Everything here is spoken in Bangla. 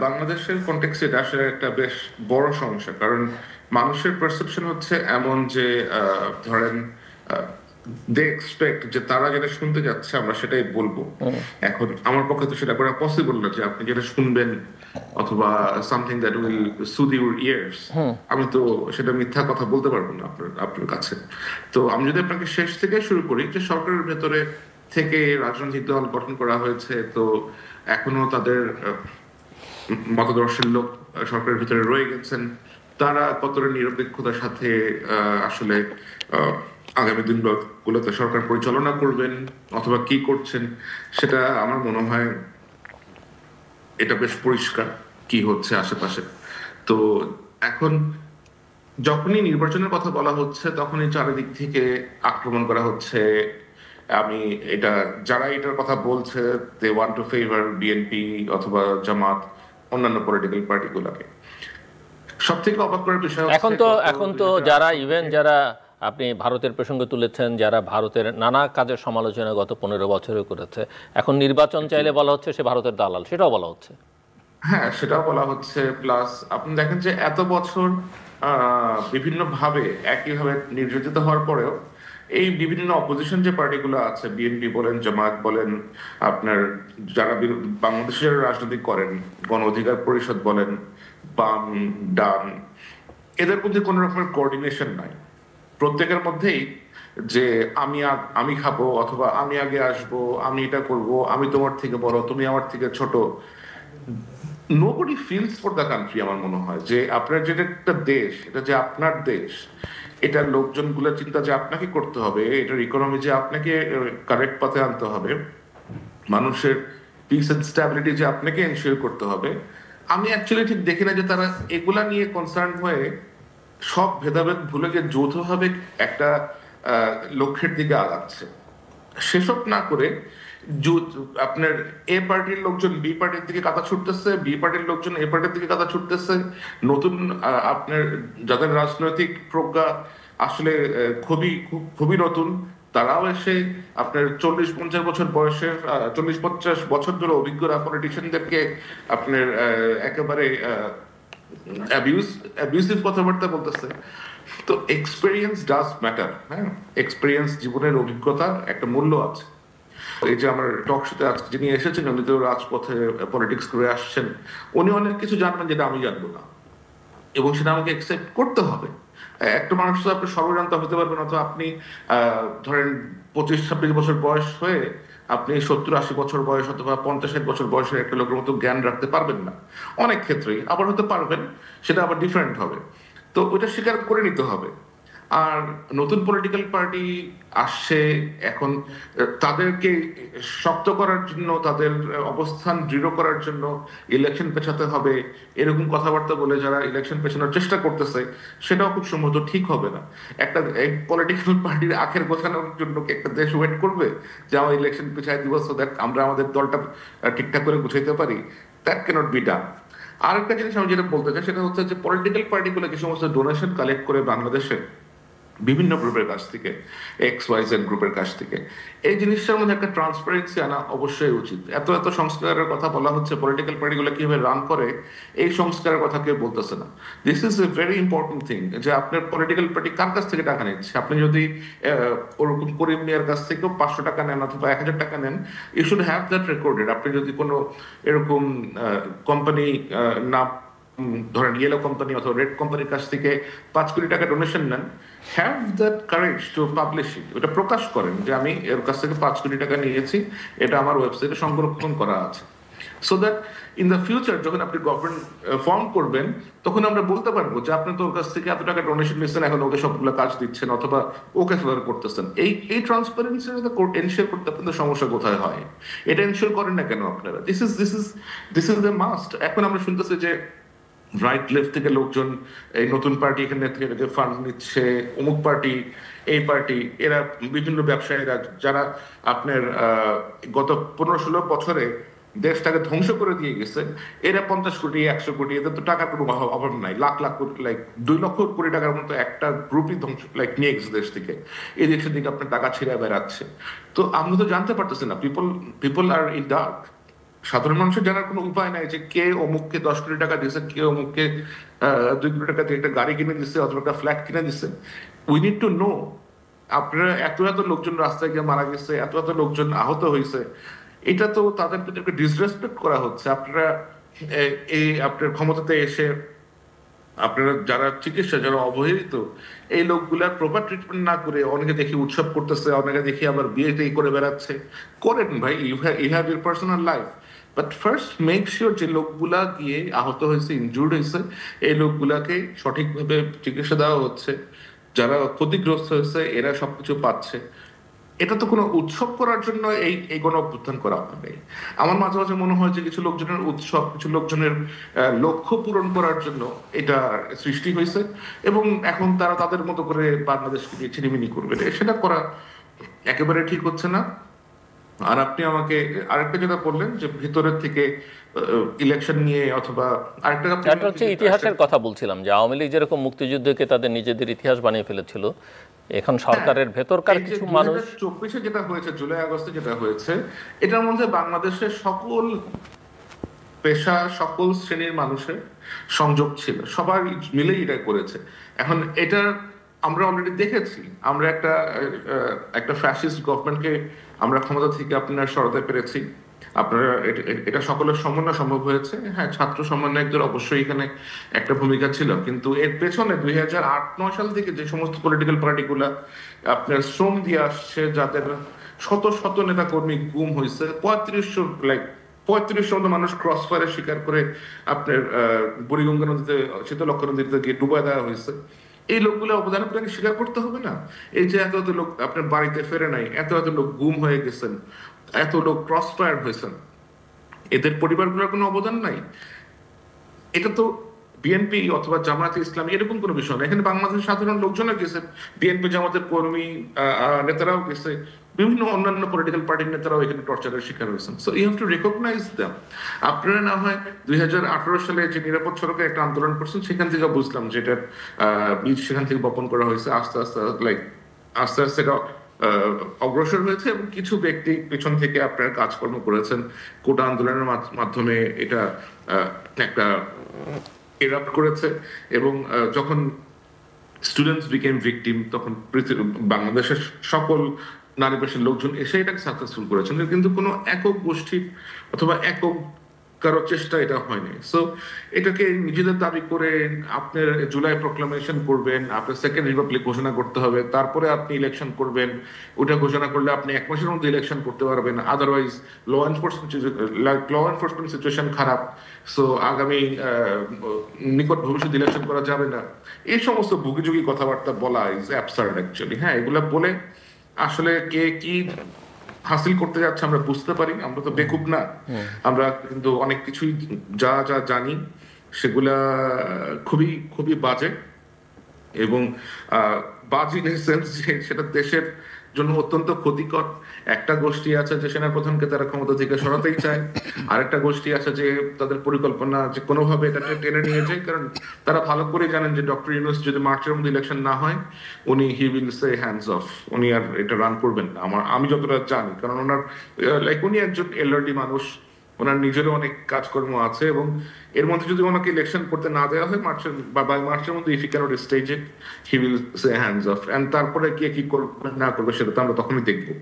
বাংলাদেশের কনটেক্সটে এটা আসলে একটা বেশ বড় সমস্যা, কারণ মানুষের পারসেপশন হচ্ছে এমন যে ধরেন দে এক্সপেক্ট যে তারা যেটা শুনতে যাচ্ছে আমরা সেটাই বলবো। এখন আমার পক্ষে তো সেটা করা পসিবল না যে আপনি যেটা শুনবেন অথবা সামথিং দ্যাট উইল সুদ ইউর ইয়ার্স, আমি তো সেটা মিথ্যা কথা বলতে পারবো না আপনার আপনার কাছে। তো আমি যদি আপনাকে শেষ থেকে শুরু করি, যে সরকারের ভেতরে থেকে রাজনৈতিক দল গঠন করা হয়েছে, তো এখনো তাদের মতদর্শের লোক সরকারের ভিতরে রয়ে গেছেন। তারা কতটা নিরপেক্ষতার সাথে আসলে আগামী দিনগুলোতে সরকার পরিচালনা করবেন অথবা কি করছেন, সেটা আমার মনে হয় এটা বেশ পরিষ্কার কি হচ্ছে আশেপাশে। তো এখন যখনই নির্বাচনের কথা বলা হচ্ছে তখনই চারিদিক থেকে আক্রমণ করা হচ্ছে। আমি এটা, যারা এটার কথা বলছে they want to favour BNP অথবা জামাত, অন্যান্য পলিটিক্যাল পার্টিগুলোকে। সব থেকে অবাক করার বিষয় এখন তো যারা ইভেন যারা আপনি ভারতের প্রসঙ্গ তুলেছেন, যারা ভারতের নানা কাজের সমালোচনা গত 15 বছরে করেছে, এখন নির্বাচন চাইলে বলা হচ্ছে সে ভারতের দালাল, সেটাও বলা হচ্ছে। হ্যাঁ, সেটাও বলা হচ্ছে। প্লাস আপনি দেখেন যে এত বছর বিভিন্ন ভাবে একইভাবে নির্যাতিত হওয়ার পরেও এই বিভিন্ন অপোজিশন যে পার্টিগুলো আছে, বিএনপি বলেন, জামায়াত বলেন, আপনার যারা বাংলাদেশের রাজনীতি করেন, গণ অধিকার পরিষদ বলেন, বাম ডান, এদের মধ্যে কোন রকমের কোঅর্ডিনেশন নাই। প্রত্যেকের মধ্যেই যে আমি খাবো অথবা আমি আগে আসবো, আমি এটা করব, আমি তোমার থেকে বড়, তুমি আমার থেকে ছোট। Nobody feels for the country. আমার মনে হয় যে আপনার যেটা একটা দেশ, এটা যে আপনার দেশ, এটার লোকজনগুলোর চিন্তা যে আপনাকে করতে হবে, এটার ইকোনমি যে আপনাকে কারেক্ট পথে আনতে হবে, মানুষের পিস এন্ড স্ট্যাবিলিটি যে আপনাকে এনশিওর করতে হবে। আমি অ্যাকচুয়ালি ঠিক দেখি না যে তারা এগুলা নিয়ে কনসার্ন হয়ে সব ভেদাভেদ ভুলে গিয়ে যৌথভাবে একটা লক্ষ্যের দিকে আগাচ্ছে। সেসব না করে আপনার এ পার্টির লোকজন বি পার্টির দিকে কাঁথা ছুটতেছে, বি পার্টির লোকজন এ পার্টির দিকে কাঁথা ছুটতেছে। নতুন আপনার যাদের রাজনৈতিক প্রজ্ঞা আসলে খুবই নতুন, তারাও এসে আপনার 40-50 বছর বয়সের 40-50 বছর ধরে অভিজ্ঞরা পলিটিশিয়ানদেরকে আপনার একেবারে অ্যাবিউসিভ কথাবার্তা বলতেছে। তো এক্সপেরিয়েন্স ডাজ ম্যাটার। হ্যাঁ, এক্সপেরিয়েন্স, জীবনের অভিজ্ঞতা একটা মূল্য আছে। এই যে আমার টক শোতে আজকে যিনি এসেছেন, উনি তো রাজপথে পলিটিক্স করে আসছেন, উনি অনেক কিছু জানবেন যেটা আমি জানবো না, এবং সেটা আমাকে একসেপ্ট করতে হবে। একটা মানুষ তো আপনি সর্বজান্ত হতে পারবেন, অথবা আপনি ধরেন 25-26 বছর বয়স হয়ে আপনি 70-80 বছর বয়স অথবা 50-60 বছর বয়সের একটা লোকের মতো জ্ঞান রাখতে পারবেন না। অনেক ক্ষেত্রেই আবার হতে পারবেন, সেটা আবার ডিফারেন্ট হবে। তো ওইটা স্বীকার করে নিতে হবে। আর নতুন পলিটিক্যাল পার্টি আসছে এখন, তাদেরকে শক্ত করার জন্য, তাদের অবস্থান দৃঢ় করার জন্য ইলেকশন পেছাতে হবে, এরকম কথাবার্তা বলে যারা ইলেকশন পেছানোর চেষ্টা করতেছে, সেটাও খুব সম্ভবত ঠিক হবে না। একটা পলিটিক্যাল পার্টির আখের গোছানোর জন্য কি একটা দেশ ওয়েট করবে যে আমার ইলেকশন পেছায় দিব সো দ্যাট আমরা আমাদের দলটা ঠিকঠাক করে গুছাইতে পারি? That cannot be done. আরেকটা জিনিস আমি যেটা বলতে চাই সেটা হচ্ছে যে পলিটিক্যাল পার্টিগুলো যে সমস্ত ডোনেশন কালেক্ট করে বাংলাদেশে বিভিন্ন গ্রুপের কাছ থেকে, XYZ গ্রুপের কাছ থেকে, এই জিনিসটার মধ্যে একটা ট্রান্সপারেন্সি আনা অবশ্যই উচিত। এত এত সংস্কারের কথা বলা হচ্ছে, পলিটিক্যাল পার্টিগুলো কিভাবে রান করে এই সংস্কারের কথা কেউ বলতেছে না। This is a very important thing, যে আপনার পলিটিক্যাল পার্টি কার কাছ থেকে টাকা নিচ্ছে। আপনি যদি ওরকম করিম মিয়ার কাছ থেকেও 500 টাকা নেন অথবা 1000 টাকা নেন, you should have that recorded. আপনি যদি কোনো এরকম কোম্পানি না, ধরেন ইয়েলো কোম্পানি অথবা রেড কোম্পানির কাছ থেকে 5 কোটি টাকা ডোনেশন নেন, have that courage to publish ইট। ওটা প্রকাশ করেন যে আমি এর কাছ থেকে 5 কোটি টাকা নিয়েছি, এটা আমার ওয়েবসাইটে সংরক্ষণ করা আছে। So that in the future যখন আপনি গভর্নমেন্ট ফর্ম করবেন, তখন আমরা বলতে পারবো যে আপনি তো ওর কাছ থেকে এত টাকা ডোনেশন নিচ্ছেন, এখন ওকে সবগুলো কাজ দিচ্ছেন অথবা ওকে ফেভার করতেছেন। এই ট্রান্সপারেন্সি এনশিওর করতে আপনাদের সমস্যা কোথায় হয়? এটা এনশিওর করেন না কেন আপনারা? This is the must. এখন আমরা শুনতেছি যে রাইট লেফট থেকে লোকজন এই নতুন পার্টি এখানে থেকে ফান্ড নিচ্ছে, অমুক পার্টি, এই পার্টি, এরা বিভিন্ন ব্যবসায়ীরা যারা আপনার গত 15-16 বছরে দেশটাকে ধ্বংস করে দিয়ে গেছে, এরা 50 কোটি 100 কোটি, এদের তো টাকার কোনো অভাব নাই। লাখ লাখ কোটি, লাইক 2 লক্ষ কোটি টাকার মতো একটা গ্রুপই ধ্বংস নিয়ে গেছে দেশ থেকে। এই দেশের দিকে আপনার টাকা ছিঁড়ে বেড়াচ্ছে। তো আমরা তো জানতে পারতেছি না, পিপল আর ইন ডার্ক। সাধারণ মানুষের জানার কোনো উপায় নাই যে কে অমুককে 10 কোটি টাকা দিচ্ছে, কে অমুককে 2 কোটি টাকা দিয়ে একটা গাড়ি কিনে দিচ্ছে অথবা একটা ফ্ল্যাট কিনে দিচ্ছে। We need to know. আপনারা এত এত লোকজন রাস্তায় গিয়ে মারা গেছে, এত এত লোকজন আহত হয়েছে, এটা তো তাদের প্রতি একটা ডিসরেসপেক্ট করা হচ্ছে। আপনারা এই আপনার ক্ষমতাতে এসে আপনারা যারা চিকিৎসা, যারা অবহেলিত, এই লোকগুলার প্রপার ট্রিটমেন্ট না করে অনেকে দেখি উৎসব করতেছে, অনেকে দেখি আবার বিয়েতেই করে বেড়াচ্ছে। করেন ভাই, you have your personal life, but first make sure যে লোকগুলা গিয়ে আহত হয়েছে, ইনজুর্ড হয়েছে, এই লোকগুলাকে সঠিকভাবে চিকিৎসা দেওয়া হচ্ছে, যারা ক্ষতিগ্রস্ত হয়েছে এরা সবকিছু পাচ্ছে। এটা তো কোনো উৎসব করার জন্য এই গণ অভ্যুত্থান করা হবে। আমার মাঝে মাঝে মনে হয় যে কিছু লোকজনের উৎসব, কিছু লোকজনের লক্ষ্য পূরণ করার জন্য এটা সৃষ্টি হয়েছে, এবং এখন তারা তাদের মতো করে বাংলাদেশকে নিয়ে ছিনিমিনি করবে, সেটা করা একেবারে ঠিক হচ্ছে না। আর আপনি আমাকে আরেকটা যেটা বললেন যে ভিতরের থেকে ইলেকশন নিয়ে অথবা আরেকটা এটা হচ্ছে ইতিহাসের কথা বলছিলাম, যে আওয়ামী লীগ যেরকম মুক্তিযুদ্ধকে তাদের নিজেদের ইতিহাস বানিয়ে ফেলেছিল, এখন সরকারের ভেতরকার কিছু মানুষ 2024 যেটা হয়েছে, জুলাই আগস্টে যেটা হয়েছে, এটার মধ্যে বাংলাদেশের সকল পেশা, সকল শ্রেণীর মানুষের সংযোগ ছিল, সবাই মিলেই এটা করেছে। এখন এটা আমরা অলরেডি দেখেছি, আমরা একটা ফ্যাসিস্ট গভর্নমেন্টকে আমরা ক্ষমতা থেকে আপনার সরাতে পেরেছি। আপনারা এটা সকলের সমন্বয় সম্ভব হয়েছে। হ্যাঁ, ছাত্র সমন্বয়কদের অবশ্যই এখানে একটা ভূমিকা ছিল, কিন্তু এর পেছনে 2008-9 সাল থেকে যে সমস্ত পলিটিক্যাল পার্টিগুলা আপনার শ্রম দিয়ে আসছে, যাদের শত শত নেতা কর্মী গুম হয়েছে, 3500 মতো মানুষ ক্রস ফায়ারের শিকার করে আপনার বুড়িগঙ্গা নদীতে, শীতলক্ষ্যা নদীতে গিয়ে ডুবাই দেওয়া হয়েছে। এই লোকগুলো অবদান আপনাকে স্বীকার করতে হবে না? এই যে এত এত লোক আপনার বাড়িতে ফেরে নাই, এত এত লোক গুম হয়ে গেছেন, এত লোক ক্রস ফায়ার হয়েছেন, এদের পরিবারগুলোর কোনো অবদান নাই? এটা তো বিএনপি অথবা জামায়াতে ইসলামী এরকম কোনো বিষয় না। এখানে বাংলাদেশের সাধারণ লোকজনও গেছে, বিএনপি জামাতের কর্মী নেতারাও গেছে, বিভিন্ন অন্যান্য পলিটিক্যাল পার্টির নেতারাও এখানে টর্চারের শিকার হয়েছেন। So you have to recognise them. আপনারা না হয় 2018 সালে যে নিরাপদ সড়কে একটা আন্দোলন করছেন, সেখান থেকে বুঝলাম যে এটার বীজ সেখান থেকে বপন করা হয়েছে, আস্তে আস্তে আস্তে আস্তে এটা অগ্রসর হয়েছে, এবং কিছু ব্যক্তি পেছন থেকে আপনার কাজকর্ম করেছেন, কোটা আন্দোলনের মাধ্যমে এটা একটা এরাপ্ট করেছে। এবং যখন স্টুডেন্টস বিকেম ভিকটিম, তখন বাংলাদেশের সকল নারী পেশার লোকজন এসে এটাকে সাকসেসফুল করেছেন, কিন্তু কোনো একক গোষ্ঠীর অথবা একক কারো চেষ্টা এটা হয়নি। সো এটাকে নিজেদের দাবি করে আপনার জুলাই প্রক্লামেশন করবেন, আপনার সেকেন্ড রিপাবলিক ঘোষণা করতে হবে, তারপরে আপনি ইলেকশন করবেন। ওটা ঘোষণা করলে আপনি 1 মাসের মধ্যে ইলেকশন করতে পারবেন, আদারওয়াইজ ল এনফোর্সমেন্ট সিচুয়েশন খারাপ, সো আগামী নিকট ভবিষ্যৎ ইলেকশন করা যাবে না। এই সমস্ত ভুগিযুগি কথাবার্তা বলা ইজ অ্যাবসার্ড অ্যাকচুয়ালি। হ্যাঁ, এগুলা বলে আসলে কে কি হাসিল করতে যাচ্ছে আমরা বুঝতে পারি। আমরা তো বেকুব না, আমরা কিন্তু অনেক কিছুই যা যা জানি সেগুলা খুবই খুবই বাজে, এবং বাজে ইন সেন্স যে সেটা দেশের জন্য অত্যন্ত ক্ষতিকর। একটা গোষ্ঠী আছে যে সেনাপ্রধানকে তারা ক্ষমতা থেকে সরাতেই চায়, আরেকটা গোষ্ঠী আছে যে তাদের পরিকল্পনা যে কোনোভাবে এটাকে টেনে নিয়ে যায়, কারণ তারা ভালো করে জানেন যে ডক্টর ইউনূস যদি মার্চের মধ্যে ইলেকশন না হয়, উনি হি উইল সে হ্যান্ডস অফ, উনি আর এটা রান করবেন না। আমি যতটা জানি, কারণ ওনার উনি একজন এলআরডি মানুষ, ওনার নিজেরও অনেক কাজকর্ম আছে, এবং এর মধ্যে যদি ওনাকে ইলেকশন করতে না দেওয়া হয় মার্চের মধ্যে, if he cannot stage it, he will say hands off, and তারপরে কে কি করবে না করবে সেটা তো আমরা তখনই দেখবো।